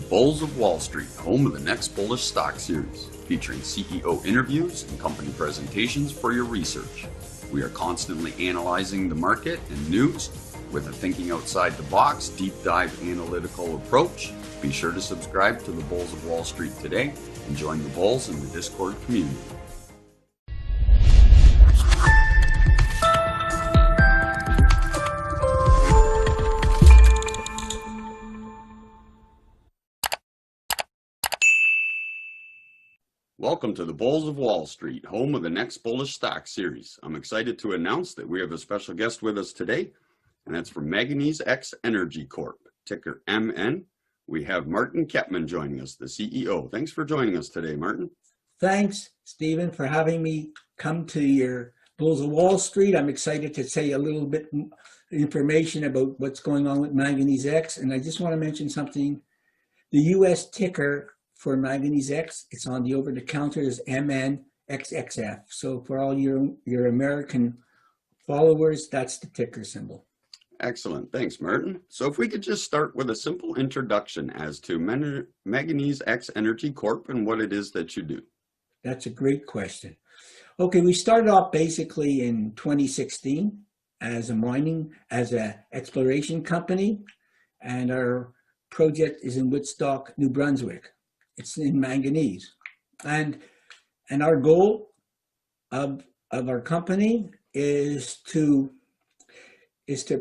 Bulls of Wall Street, home of the next bullish stock series, featuring CEO interviews and company presentations for your research. We are constantly analyzing the market and news with a thinking outside the box, deep dive analytical approach. Be sure to subscribe to the Bulls of Wall Street today and join the Bulls in the Discord community. Welcome to the Bulls of Wall Street, home of the next bullish stock series. I'm excited to announce that we have a special guest with us today, and that's from Manganese X Energy Corp, ticker MN. We have Martin Kepman joining us, the CEO. Thanks for joining us today, Martin. Thanks, Stephen, for having me come to your Bulls of Wall Street. I'm excited to say a little bit information about what's going on with Manganese X, and I just want to mention something. The U.S. ticker for Manganese X, it's on the over-the-counter, is MNXXF. So for all your American followers, that's the ticker symbol. Excellent. Thanks, Martin. So if we could just start with a simple introduction as to Manganese X Energy Corp and what it is that you do. That's a great question. Okay, we started off basically in 2016 as an exploration company, and our project is in Woodstock, New Brunswick. It's in manganese, and our goal of our company is to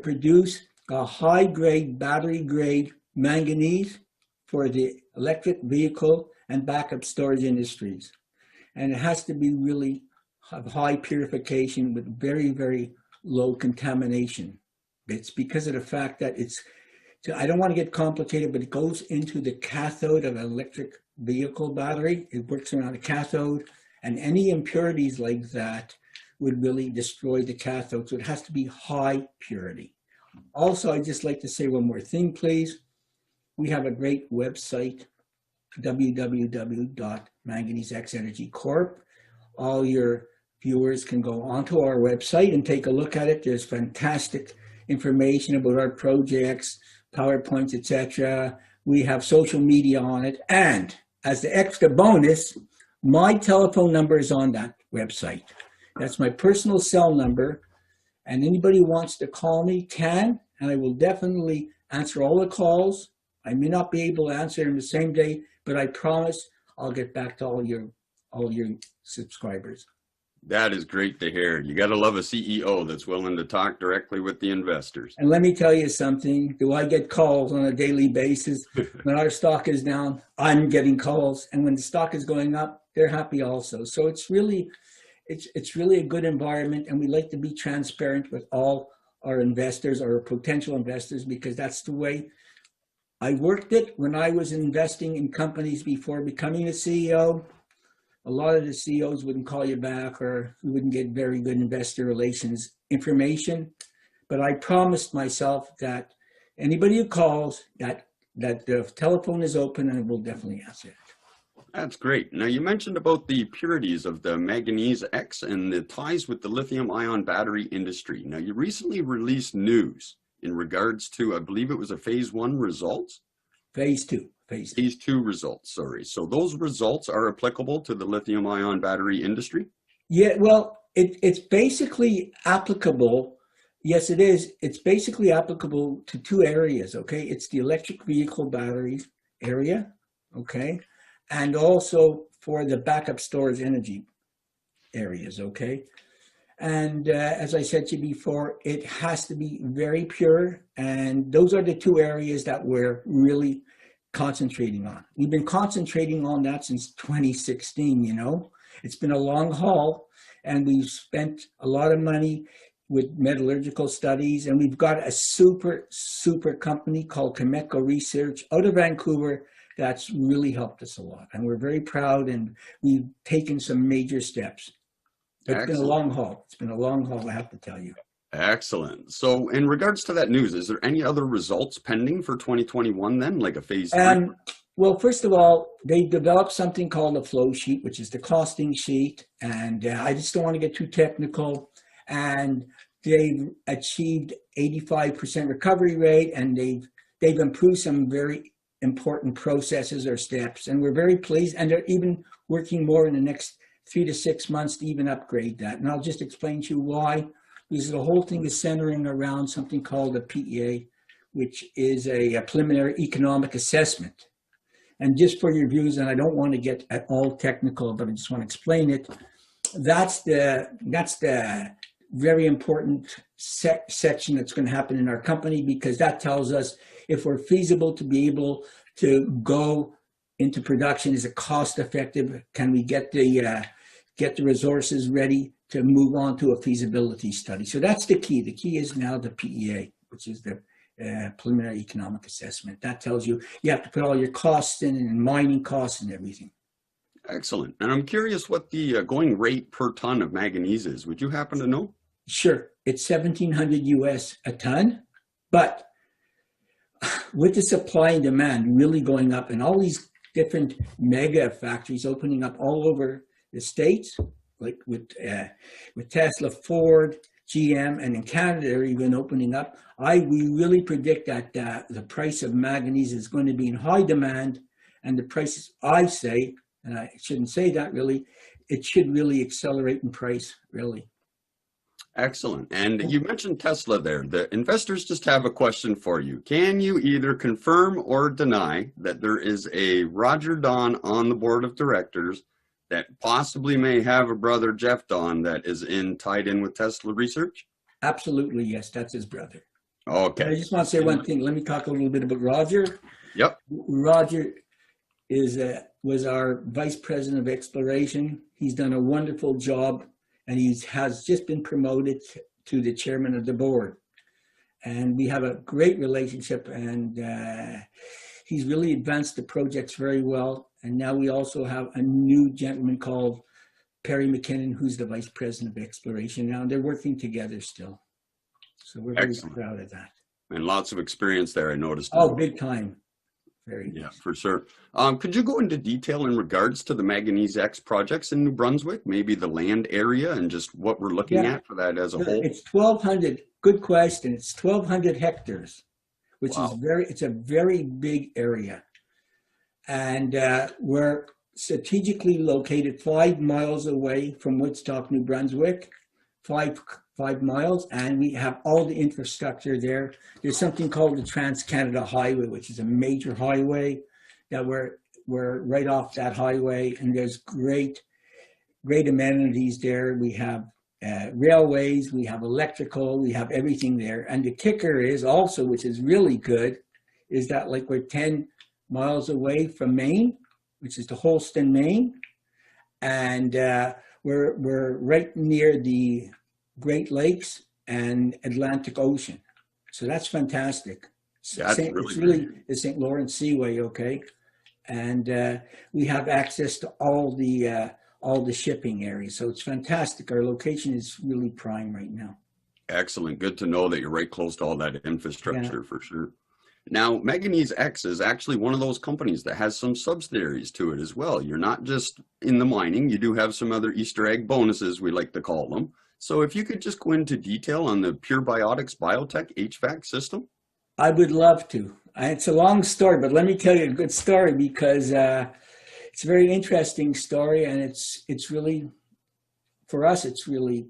produce a high-grade, battery-grade manganese for the electric vehicle and backup storage industries, and it has to be really of high purification with very, very low contamination. It's because of the fact that I don't want to get complicated, but it goes into the cathode of an electric vehicle battery. It works around the cathode, and any impurities like that would really destroy the cathode. So it has to be high purity. Also, I'd just like to say one more thing, please. We have a great website, www.manganesexenergycorp. All your viewers can go onto our website and take a look at it. There's fantastic information about our projects, PowerPoints, etc. We have social media on it, and as the extra bonus, my telephone number is on that website. That's my personal cell number, and anybody who wants to call me can, and I will definitely answer all the calls. I may not be able to answer them the same day, but I promise I'll get back to all your subscribers. That is great to hear. You got to love a CEO that's willing to talk directly with the investors. And let me tell you something. Do I get calls on a daily basis? When our stock is down, I'm getting calls. And when the stock is going up, they're happy also. So it's really a good environment. And we like to be transparent with all our investors or potential investors, because that's the way I worked it when I was investing in companies before becoming a CEO. A lot of the CEOs wouldn't call you back, or you wouldn't get very good investor relations information. But I promised myself that anybody who calls, that the telephone is open and we'll definitely answer it. That's great. Now, you mentioned about the purities of the Manganese X and the ties with the lithium-ion battery industry. Now, you recently released news in regards to, I believe it was a phase 1 results? Phase 2. Phase 2 results, sorry. So those results are applicable to the lithium-ion battery industry? Yeah, well, it's basically applicable. Yes, it is. It's basically applicable to 2 areas, okay? It's the electric vehicle batteries area, okay? And also for the backup storage energy areas, okay? And as I said to you before, it has to be very pure. And those are the 2 areas that we're really concentrating on. We've been concentrating on that since 2016, you know. It's been a long haul, and we've spent a lot of money with metallurgical studies, and we've got a super company called Cameco Research out of Vancouver that's really helped us a lot. And we're very proud, and we've taken some major steps. It's been a long haul. It's been a long haul, I have to tell you. Excellent. So in regards to that news, is there any other results pending for 2021 then, like a phase 3? Well, first of all, they developed something called a flow sheet, which is the costing sheet. And I just don't want to get too technical. And they've achieved 85% recovery rate, and they've improved some very important processes or steps. And we're very pleased. And they're even working more in the next 3 to 6 months to even upgrade that. And I'll just explain to you why. Because the whole thing is centering around something called a PEA, which is a preliminary economic assessment. And just for your views, and I don't want to get at all technical, but I just want to explain it. That's the very important section that's going to happen in our company, because that tells us if we're feasible to be able to go into production. Is it cost effective? Can we get the resources ready to move on to a feasibility study? So that's the key. The key is now the PEA, which is the preliminary economic assessment. That tells you you have to put all your costs in, and mining costs and everything. Excellent. And I'm curious what the going rate per ton of manganese is. Would you happen to know? Sure. It's 1,700 US a ton, but with the supply and demand really going up and all these different mega factories opening up all over the States, like with Tesla, Ford, GM, and in Canada they're even opening up, we really predict that the price of manganese is going to be in high demand, and the prices, I say, and I shouldn't say that really, it should really accelerate in price, really. Excellent. And you mentioned Tesla there. The investors just have a question for you. Can you either confirm or deny that there is a Roger Don on the board of directors that possibly may have a brother, Jeff Don, that is tied in with Tesla research? Absolutely, yes. That's his brother. Okay. But I just want to say one thing. Let me talk a little bit about Roger. Yep. Roger was our vice president of exploration. He's done a wonderful job, and he has just been promoted to the chairman of the board. And we have a great relationship, and he's really advanced the projects very well. And now we also have a new gentleman called Perry McKinnon, who's the vice president of exploration now, and they're working together still. So we're very proud of that. And lots of experience there, I noticed. Oh, big time. Very yeah, nice. for sure. Could you go into detail in regards to the Manganese X projects in New Brunswick, maybe the land area and just what we're looking at for that as a whole? It's 1,200. Good question. It's 1,200 hectares, which is it's a very big area. And we're strategically located 5 miles away from Woodstock, New Brunswick, 5 miles, and we have all the infrastructure there. There's something called the Trans-Canada Highway, which is a major highway that we're right off that highway, and there's great amenities there. We have railways, we have electrical, we have everything there. And the kicker is also, which is really good, is that like we're 10 miles away from Maine, which is the Holston, Maine, and we're right near the Great Lakes and Atlantic Ocean. So that's fantastic. That's it's really the St. Lawrence Seaway, okay? And we have access to all the shipping areas. So it's fantastic. Our location is really prime right now. Excellent. Good to know that you're right close to all that infrastructure for sure. Now, Manganese X is actually one of those companies that has some subsidiaries to it as well. You're not just in the mining. You do have some other Easter egg bonuses, we like to call them. So if you could just go into detail on the Pure Biotics Biotech HVAC system. I would love to. It's a long story, but let me tell you a good story, because it's a very interesting story, and it's really, for us, it's really,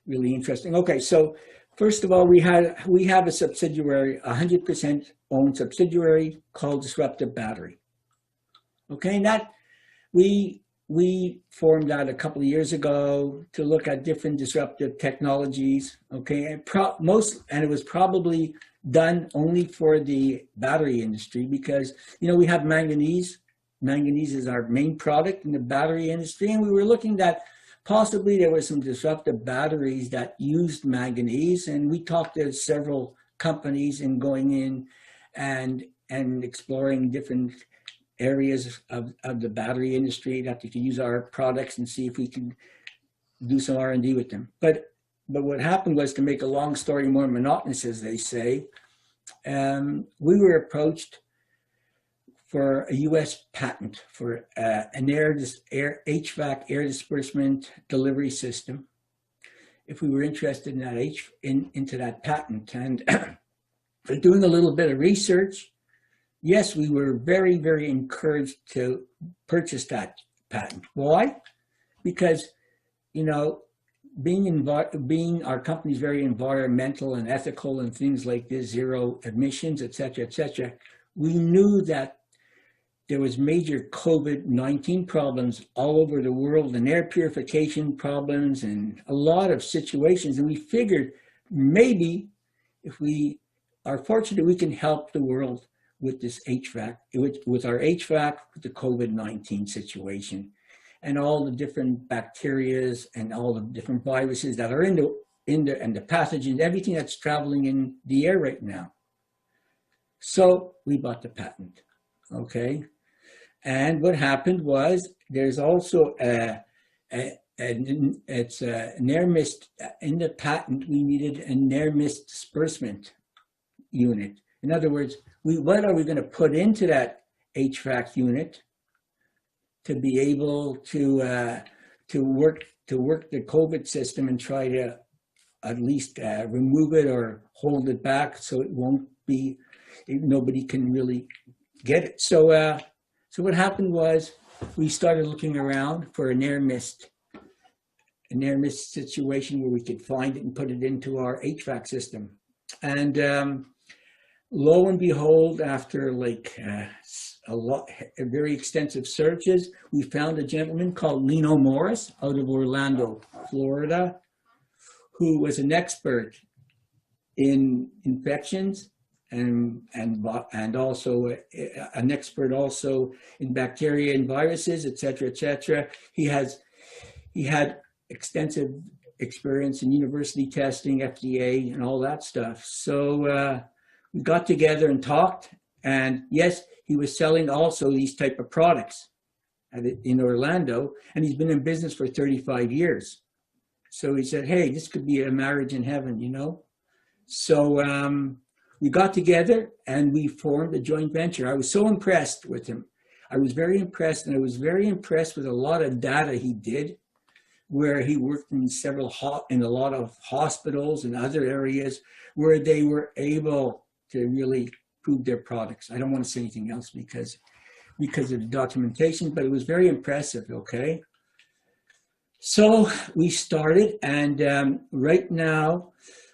really interesting. Okay, so first of all, we have a subsidiary, 100% owned subsidiary called Disruptive Battery. Okay, and that we formed that a couple of years ago to look at different disruptive technologies. Okay, and it was probably done only for the battery industry, because we have manganese. Manganese is our main product in the battery industry, and we were looking at possibly there were some disruptive batteries that used manganese, and we talked to several companies and going in and exploring different areas of the battery industry that we could use our products and see if we can do some R&D with them. But what happened was, to make a long story more monotonous, as they say, we were approached for a U.S. patent for an HVAC air disbursement delivery system, if we were interested in that into that patent. And for doing a little bit of research, yes, we were very, very encouraged to purchase that patent. Why? Because, you know, being our company's very environmental and ethical and things like this, zero emissions, et cetera, we knew that there was major COVID-19 problems all over the world and air purification problems and a lot of situations. And we figured maybe if we are fortunate, we can help the world with this HVAC, with our HVAC, with the COVID-19 situation and all the different bacterias and all the different viruses that are in the and the pathogens, everything that's traveling in the air right now. So we bought the patent, okay? And what happened was there's also it's an air mist, in the patent we needed an air mist disbursement unit. In other words, what are we going to put into that HVAC unit to be able to work the COVID system and try to at least remove it or hold it back so it won't be, nobody can really get it. So what happened was we started looking around for an air mist situation where we could find it and put it into our HVAC system. And lo and behold, after like very extensive searches, we found a gentleman called Lino Morris out of Orlando, Florida, who was an expert in infections and also an expert also in bacteria and viruses, et cetera, et cetera. He had extensive experience in university testing, FDA, and all that stuff. So we got together and talked, and yes, he was selling also these type of products in Orlando, and he's been in business for 35 years. So he said, hey, this could be a marriage in heaven, you know? So we got together and we formed a joint venture. I was so impressed with him. I was very impressed, and I was very impressed with a lot of data he did, where he worked in a lot of hospitals and other areas where they were able to really prove their products. I don't want to say anything else because of the documentation, but it was very impressive, okay? So we started, and right now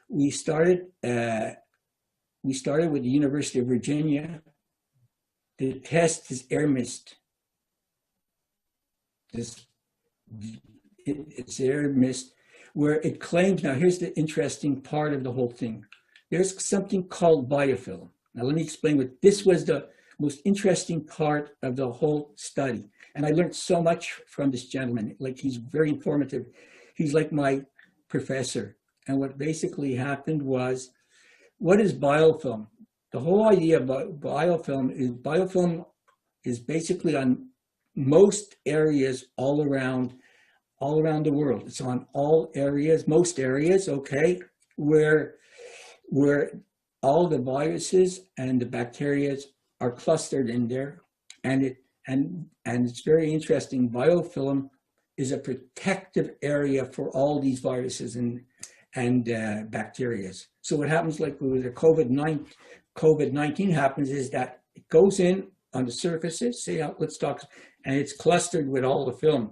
we started with the University of Virginia to test this air mist. It's air mist where it claims, now here's the interesting part of the whole thing. There's something called biofilm. Now let me explain what this was the most interesting part of the whole study. And I learned so much from this gentleman. Like, he's very informative. He's like my professor. And what basically happened was, what is biofilm? The whole idea about biofilm is basically on most areas all around the world. It's on all areas, most areas, okay, where all the viruses and the bacteria are clustered in there, and it's very interesting. Biofilm is a protective area for all these viruses and bacteria. So what happens, like with the COVID-19 happens, is that it goes in on the surfaces, say, let's talk, and it's clustered with all the film.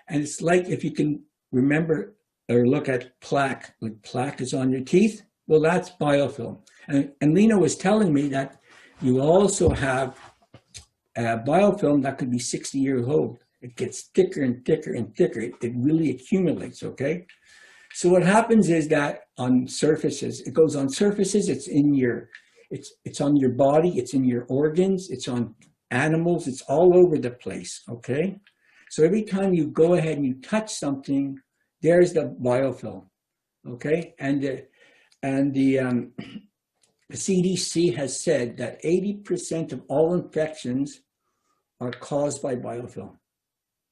And it's like, if you can remember or look at plaque, like plaque is on your teeth, well, that's biofilm. And Lena was telling me that you also have biofilm that could be 60 years old. It gets thicker and thicker and thicker. It really accumulates, okay? So what happens is that on surfaces, it goes on surfaces, it's on your body, it's in your organs, it's on animals, it's all over the place, okay? So every time you go ahead and you touch something, there's the biofilm, okay? And the CDC has said that 80% of all infections are caused by biofilm.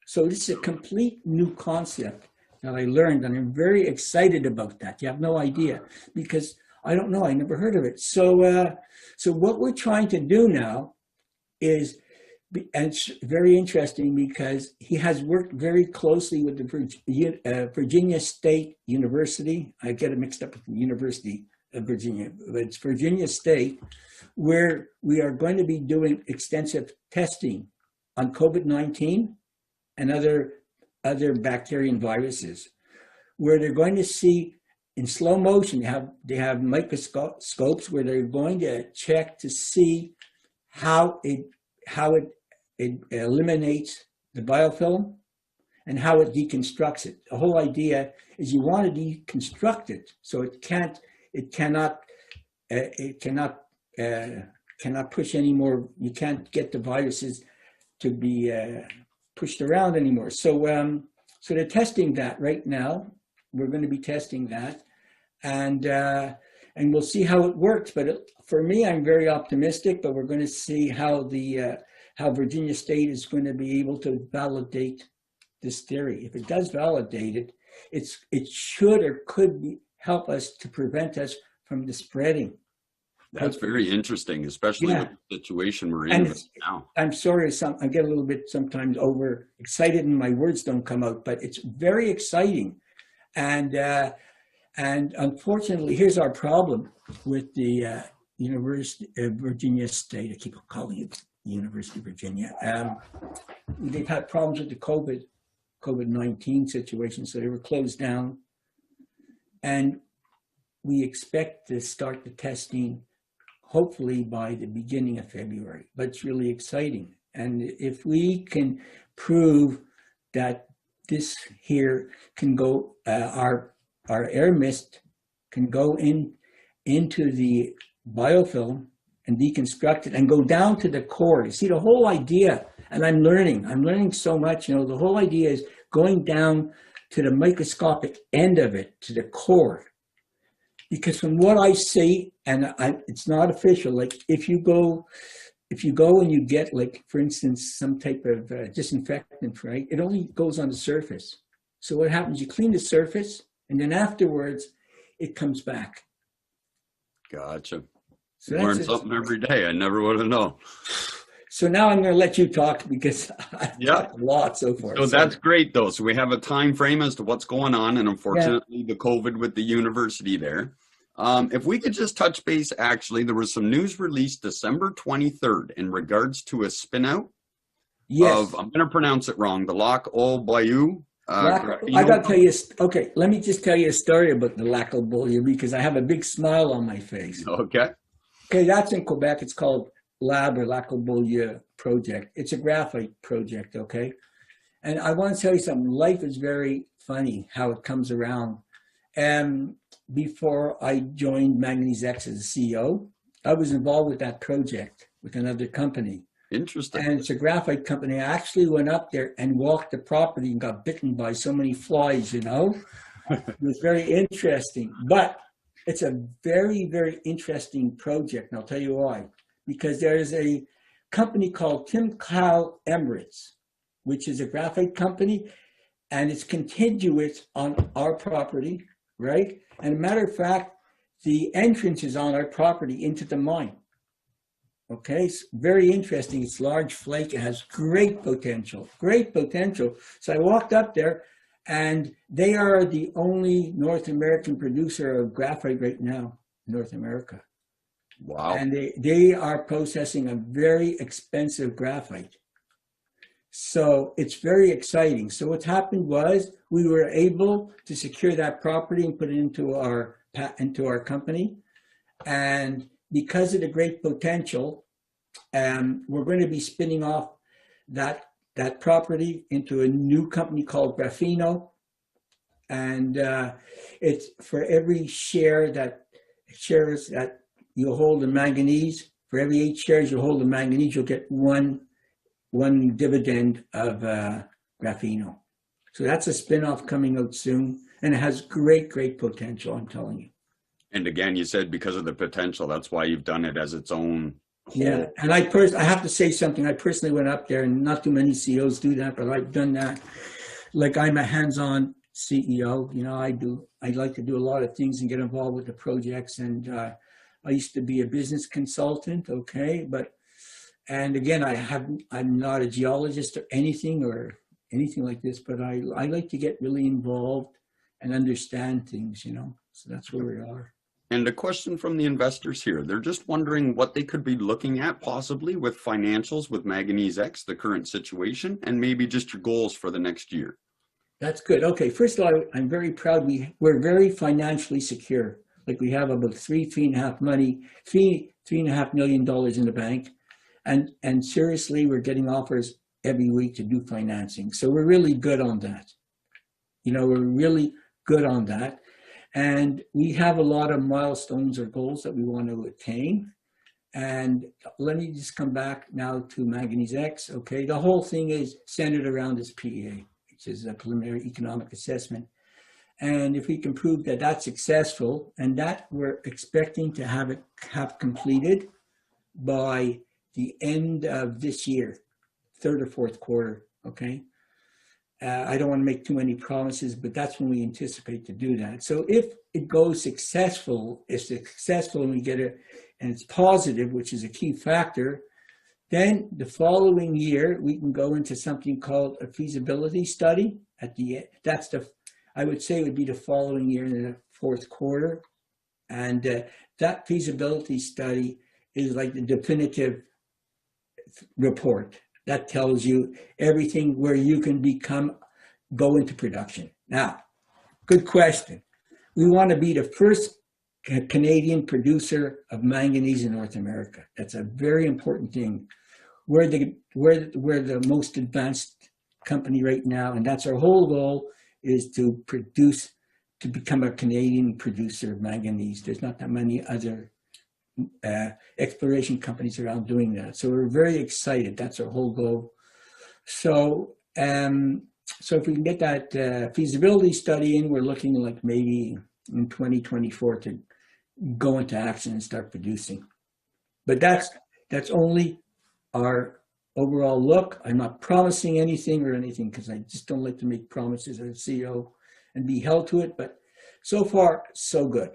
So this is a complete new concept that I learned, and I'm very excited about that. You have no idea, because I don't know, I never heard of it. So, so what we're trying to do now is, and it's very interesting because he has worked very closely with the Virginia State University. I get it mixed up with the university. Virginia, but it's Virginia State, where we are going to be doing extensive testing on COVID-19 and other bacteria and viruses, where they're going to see in slow motion. They have microscopes where they're going to check to see how it eliminates the biofilm and how it deconstructs it. The whole idea is you want to deconstruct it so it cannot push anymore. You can't get the viruses to be pushed around anymore. So they're testing that right now. We're going to be testing that, and we'll see how it works. But for me, I'm very optimistic. But we're going to see how how Virginia State is going to be able to validate this theory. If it does validate it, it should or could help us to prevent us from the spreading. That's very interesting, especially with the situation we're in now. I'm sorry, I get a little bit sometimes overexcited and my words don't come out, but it's very exciting. And unfortunately, here's our problem with the University of Virginia State. I keep calling it University of Virginia. They've had problems with the COVID-19 situation, so they were closed down. And we expect to start the testing hopefully by the beginning of February, but it's really exciting. And if we can prove that this here can go, our air mist can go into the biofilm and deconstruct it and go down to the core. You see, the whole idea, and I'm learning so much, the whole idea is going down to the microscopic end of it, to the core. Because from what I see, and it's not official, like if you go and you get, like, for instance, some type of disinfectant, right? It only goes on the surface. So what happens, you clean the surface, and then afterwards, it comes back. Gotcha. So learn something every day. I never would have known. So now I'm going to let you talk because I've talked a lot so far. So that's great, though. So we have a time frame as to what's going on, and unfortunately, the COVID with the university there. If we could just touch base, actually, there was some news released December 23rd in regards to a spinout of, I'm going to pronounce it wrong, the Lac au Bayou. I got to tell you, okay, let me just tell you a story about the Lac au Bayou because I have a big smile on my face. Okay. Okay, that's in Quebec. It's called Lab or Lac au Bayou project. It's a graphite project, okay? And I want to tell you something. Life is very funny how it comes around. Before I joined Manganese X as a CEO, I was involved with that project with another company. Interesting. And it's a graphite company. I actually went up there and walked the property and got bitten by so many flies, It was very interesting. But it's a very, very interesting project, and I'll tell you why. Because there is a company called Tim Clow Emirates, which is a graphite company, and it's contiguous on our property, right? And a matter of fact, the entrance is on our property into the mine. Okay, it's very interesting. It's large flake. It has great potential, great potential. So I walked up there, and they are the only North American producer of graphite right now in North America. Wow. And they are processing a very expensive graphite. So it's very exciting. So what happened was we were able to secure that property and put it into our company. And because of the great potential, we're going to be spinning off that property into a new company called Grapheno. And it's for every shares that you hold in manganese, for every 8 shares you hold in manganese, you'll get one dividend of Grapheno. So that's a spin-off coming out soon, and it has great, great potential, I'm telling you. And again, you said because of the potential, that's why you've done it as its own whole. Yeah, and I have to say something. I personally went up there, and not too many CEOs do that, but I've done that. Like, I'm a hands-on CEO. I like to do a lot of things and get involved with the projects, and I used to be a business consultant, okay, and again, I'm not a geologist or anything like this, but I like to get really involved and understand things, So that's where we are. And a question from the investors here. They're just wondering what they could be looking at possibly with financials with Manganese X, the current situation, and maybe just your goals for the next year. That's good. Okay, first of all, I'm very proud. We're very financially secure. Like we have about $3.5 million in the bank, and seriously, we're getting offers every week to do financing. So we're really good on that. We're really good on that, and we have a lot of milestones or goals that we want to attain. And let me just come back now to Manganese X. Okay, the whole thing is centered around this PEA, which is a preliminary economic assessment. And if we can prove that that's successful, and that we're expecting to have completed by the end of this year, third or fourth quarter, okay? I don't want to make too many promises, but that's when we anticipate to do that. So if it goes successful, and we get it, and it's positive, which is a key factor, then the following year, we can go into something called a feasibility study at the end. I would say it would be the following year in the fourth quarter. And that feasibility study is like the definitive report that tells you everything where you can go into production. Now, good question. We want to be the first Canadian producer of manganese in North America. That's a very important thing. We're the most advanced company right now, and that's our whole goal, is to become a Canadian producer of manganese. There's not that many other exploration companies around doing that. So we're very excited. That's our whole goal. So if we can get that feasibility study in, we're looking like maybe in 2024 to go into action and start producing. But that's only our overall look. I'm not promising anything because I just don't like to make promises as a CEO and be held to it. But so far, so good.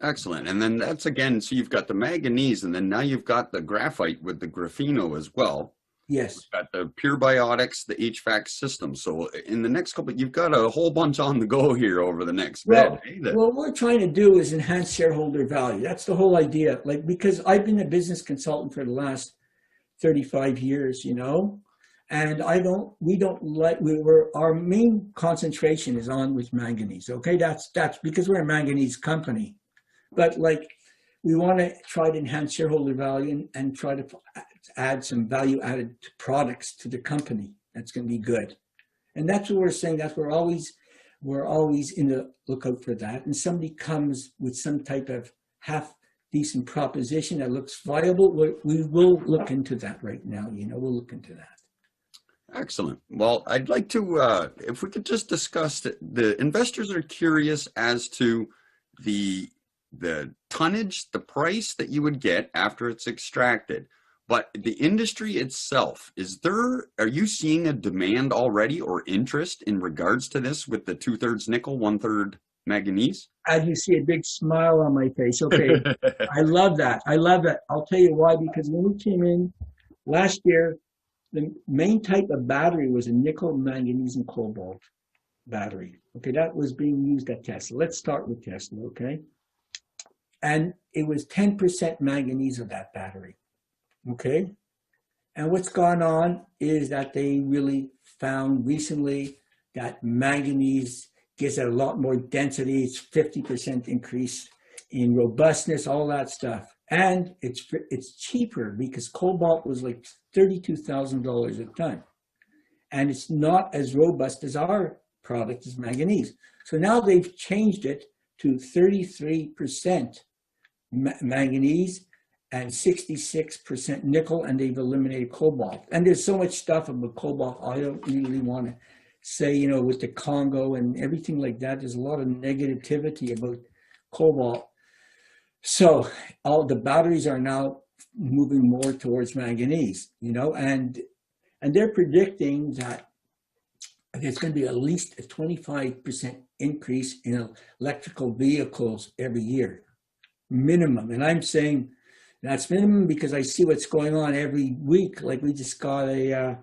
Excellent. And then that's again, so you've got the manganese, and then now you've got the graphite with the grapheno as well. Yes. You've got the pure biotics, the HVAC system. So in the next couple, you've got a whole bunch on the go here over the next bit. What we're trying to do is enhance shareholder value. That's the whole idea. Like, because I've been a business consultant for the last 35 years, and our main concentration is on with manganese. Okay. That's because we're a manganese company, but like, we want to try to enhance shareholder value and try to add some value added products to the company. That's going to be good. And that's what we're saying. That's we're always in the lookout for that. And somebody comes with some type of half decent proposition that looks viable, we will look into that right now. We'll look into that. Excellent. Well, I'd like to, if we could just discuss the investors are curious as to the tonnage, the price that you would get after it's extracted. But the industry itself, are you seeing a demand already or interest in regards to this with the 2/3 nickel, 1/3 manganese? As you see a big smile on my face. Okay. I love that. I'll tell you why, because when we came in last year, the main type of battery was a nickel, manganese, and cobalt battery. Okay. That was being used at Tesla. Let's start with Tesla. Okay. And it was 10% manganese of that battery. Okay. And what's gone on is that they really found recently that manganese gives it a lot more density. It's 50% increase in robustness, all that stuff. And it's cheaper because cobalt was like $32,000 a ton. And it's not as robust as our product is manganese. So now they've changed it to 33% manganese and 66% nickel, and they've eliminated cobalt. And there's so much stuff about cobalt, I don't really want to say, with the Congo and everything like that, there's a lot of negativity about cobalt. So all the batteries are now moving more towards manganese, and they're predicting that there's going to be at least a 25% increase in electrical vehicles every year, minimum. And I'm saying that's minimum because I see what's going on every week. Like we just got a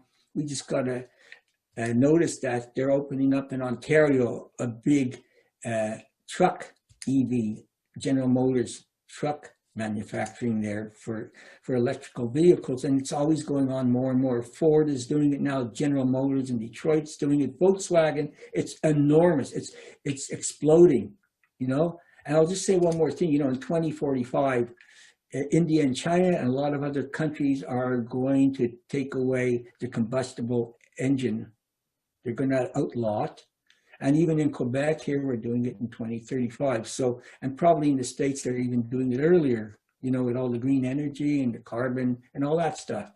notice that they're opening up in Ontario a big truck EV General Motors truck manufacturing there for electrical vehicles, and it's always going on more and more. Ford is doing it now. General Motors in Detroit's doing it. Volkswagen, it's enormous. It's exploding, you know. And I'll just say one more thing. You know, in 2045, India and China and a lot of other countries are going to take away the combustible engine. They're going to outlaw it. And even in Quebec here, we're doing it in 2035. So, and probably in the States, they're even doing it earlier, you know, with all the green energy and the carbon and all that stuff.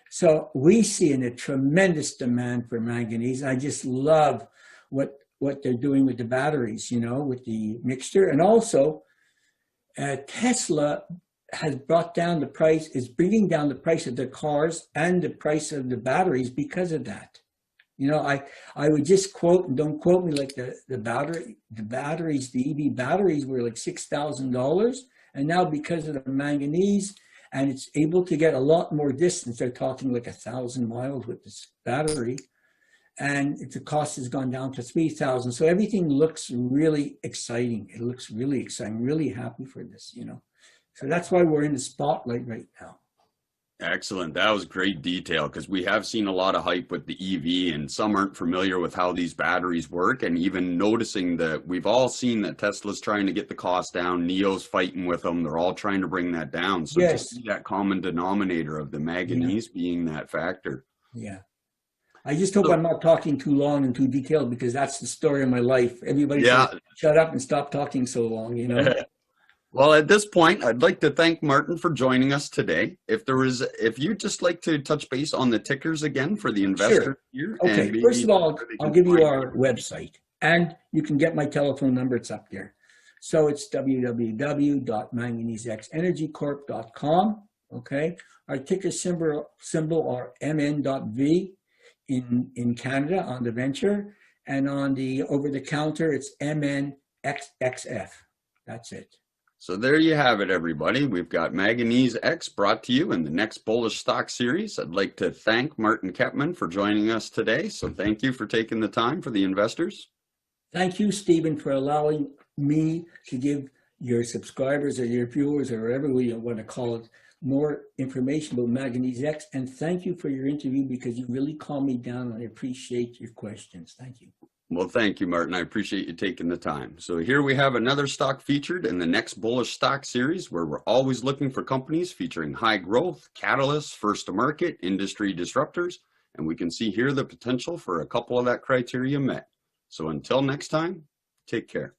So we see a tremendous demand for manganese. I just love what they're doing with the batteries, you know, with the mixture. And also, Tesla has brought down the price, is bringing down the price of the cars and the price of the batteries because of that. You know, I would just quote, and don't quote me, like the batteries, the EV batteries were like $6,000. And now because of the manganese, and it's able to get a lot more distance, they're talking like 1,000 miles with this battery. And the cost has gone down to 3,000. So everything looks really exciting. It looks really exciting. Really happy for this, you know. So that's why we're in the spotlight right now. Excellent. That was great detail, because we have seen a lot of hype with the EV, and some aren't familiar with how these batteries work, and even noticing that we've all seen that Tesla's trying to get the cost down, NIO's fighting with them, they're all trying to bring that down. So Yes. just see that common denominator of the manganese being that factor. Yeah. I just hope I'm not talking too long and too detailed, because that's the story of my life. Everybody says, shut up and stop talking so long, you know? Well, at this point, I'd like to thank Martin for joining us today. If you'd just like to touch base on the tickers again for the investor here. Okay, first of all, I'll give you our website, and you can get my telephone number. It's up there. So it's www.manganesexenergycorp.com. Okay, our ticker symbol are MN.V in Canada on the venture, and on the over-the-counter, it's MNXXF. That's it. So there you have it, everybody. We've got Manganese X brought to you in the next bullish stock series. I'd like to thank Martin Kepman for joining us today. So thank you for taking the time for the investors. Thank you, Stephen, for allowing me to give your subscribers or your viewers, or whatever you want to call it, more information about Manganese X. And thank you for your interview, because you really calmed me down, and I appreciate your questions. Thank you. Well, thank you, Martin. I appreciate you taking the time. So here we have another stock featured in the next bullish stock series, where we're always looking for companies featuring high growth, catalysts, first to market, industry disruptors, and we can see here the potential for a couple of that criteria met. So until next time, take care.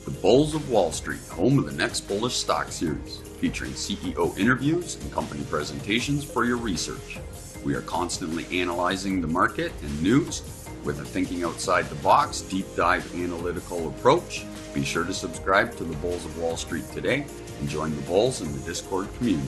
The Bulls of Wall Street, home of the next bullish stock series, featuring CEO interviews and company presentations for your research. We are constantly analyzing the market and news with a thinking outside the box, deep dive analytical approach. Be sure to subscribe to the Bulls of Wall Street today and join the Bulls in the Discord community.